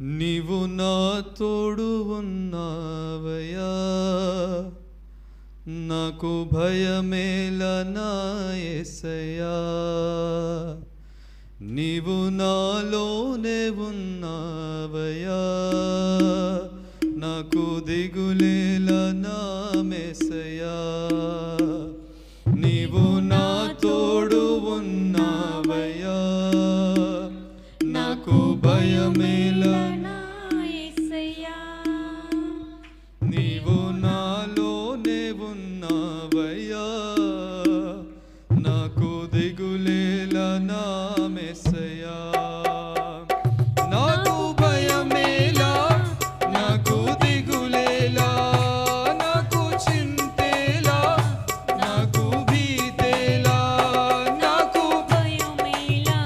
నీవు నా తోడు ఉన్నావయ్యా, నాకు భయమేల నా యేసయ్యా. నీవు నాలోనే ఉన్నావయ్యా, నాకు దిగులేల నా యేసయ్యా. నీవు నా తోడు ఉన్నావయ్యా, నాకు భయమేల నా యేసయ్యా. నీవు నాలోనే ఉన్నావయ్యా, నాకు దిగులేల నా యేసయ్యా. నాకు భయమేలా, నాకు దిగులేలా, నాకు చింతేలా, నాకు భీతేలా. నాకు భయమేలా,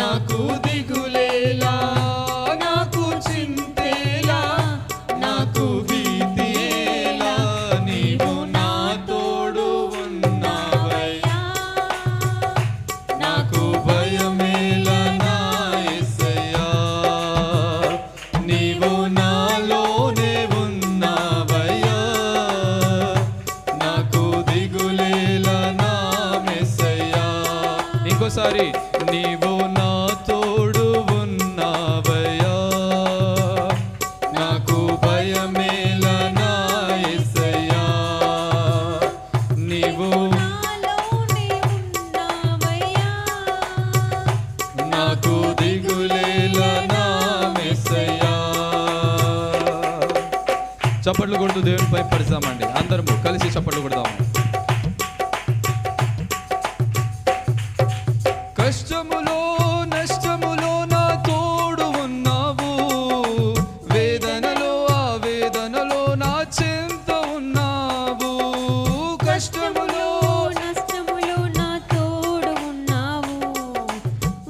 నాకు దిగులేలా, నాకు చింతేలా, నాకు భీతేలా. నీవు నా తోడు ఉన్నావయ్యా, నాకు భయమేలా నా యేసయ్యా. నీవు నాలోనే ఉన్నావయ్యా, నాకు దిగులేలా నా యేసయ్యా. ఇంకోసారి నీవు నా తోడు ఉన్నావయ్యా, నాకు భయమేలా నా యేసయ్యా. నీవు నాలోనే ఉన్నావయ్యా, నాకు దిగులేలా నా యేసయ్యా. చప్పట్లు కొడుతూ దేవునిపై పడతామండి. అందరము కలిసి చప్పట్లు కొడదాము. కష్టములో నష్టములో నా తోడు ఉన్నావు, వేదనలో ఆవేదనలో నా చెంత ఉన్నావు. కష్టములో నష్టములో నా తోడు ఉన్నావు,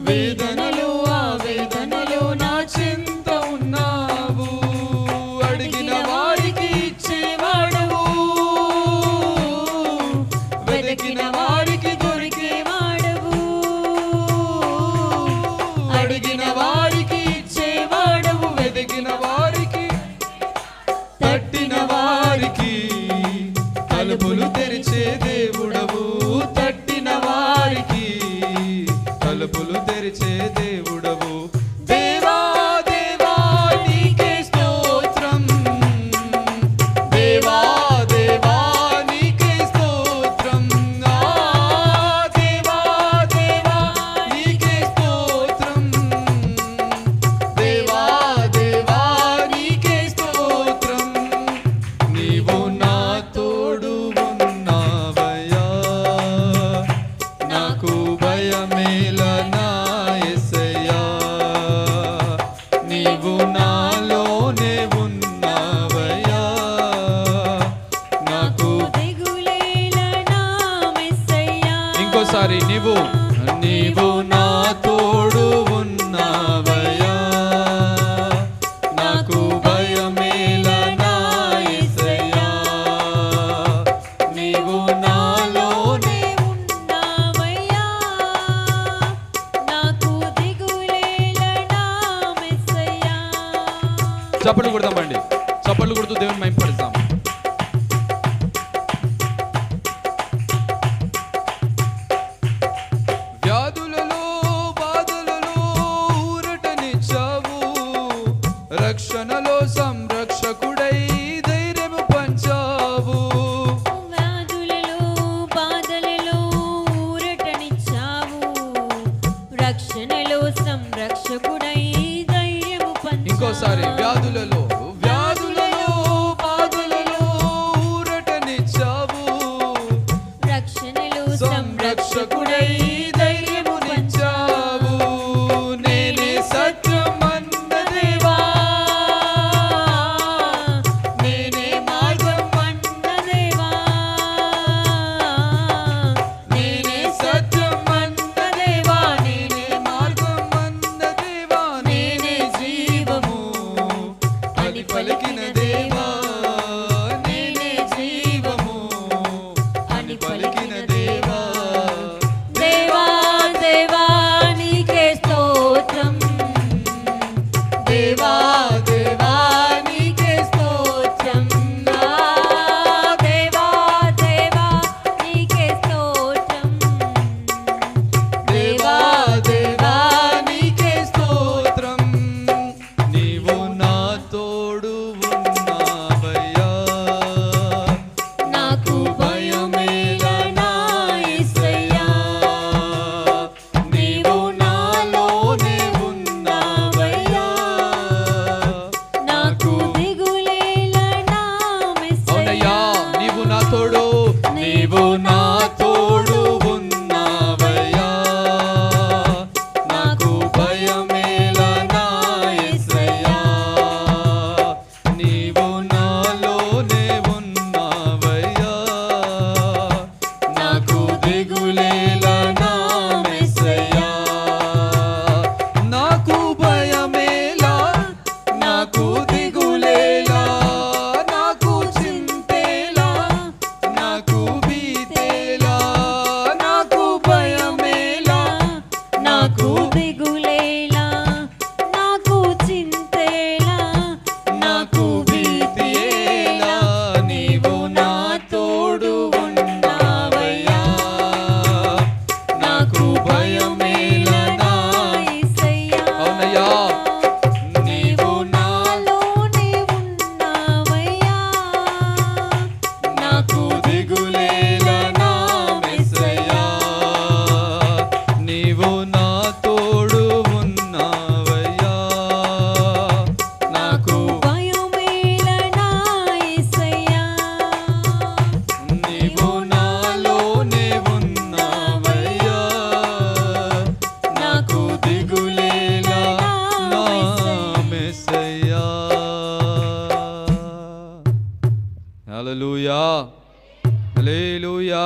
వేదనలో ఆవేదనలో నా చెంత ఉన్నావు. అడిగిన వారికి ఇచ్చేవాడవు, వెతికిన వారికి దొరికేవాడవు. అడిగిన వారికి ఇచ్చేవాడవు, వెతికిన వారికి, తట్టిన వారికి తలుపులు తెరిచే దేవుడవు. తట్టిన వారికి తలుపులు తెరిచే దేవుడవు. దేవా దేవా నీకే స్తోత్రం, దేవా దేవా నీకే స్తోత్రం. ఆ దేవా దేవా నీకే స్తోత్రం, దేవా దేవా నీకే స్తోత్రం. నీవు నా తోడు ఉన్నావయ్యా, నాకు భయమేలా నా యేసయ్యా. నీవు నాలోనే ఉన్నావయ్యా, నాకు దిగులేల నా యేసయ్యా. ఇంకోసారి నీవు నా తోడు ఉన్నావయ్యా, నాకు భయమేలా నా యేసయ్యా. నీవు నాలోనే ఉన్నావయ్యా, నాకు దిగులేల నా యేసయ్యా. చప్పట్లు కొడతామండి. చప్పట్లు కొడుతూ దేవుని మహిమపరుస్తాం. వ్యాధులలో బాధలలో నీవు నా తోడు ఉన్నావయ్యా, నాకు భయమేలా నా యేసయ్యా. నీవు నాలోనే ఉన్నావయ్యా, నాకు దిగులేలా నా యేసయ్యా. నాకు భయమేలా, నాకు దిగులేలా, నాకు చింతేలా, నాకు భీతేలా, నాకు భయమేలా, నాకు దిగులేలా, నాకు చింతేలా, నాకు భీతియేలా. నీవు నా తోడు ఉన్నావయ్యా, నాకు భయమేలా నా యేసయ్యా. అవునయ్యా. నీవు నాలోనే ఉన్నావయ్యా, నాకు దిగులేలా నా యేసయ్యా. నీవు నా తోడు ఉన్నావయ్యా, నాకు భయమేలా నా యేసయ్యా. నీవు నాలోనే ఉన్నావయ్యా, నాకు దిగులేలా నా యేసయ్యా. హల్లెలూయా, హల్లెలూయా.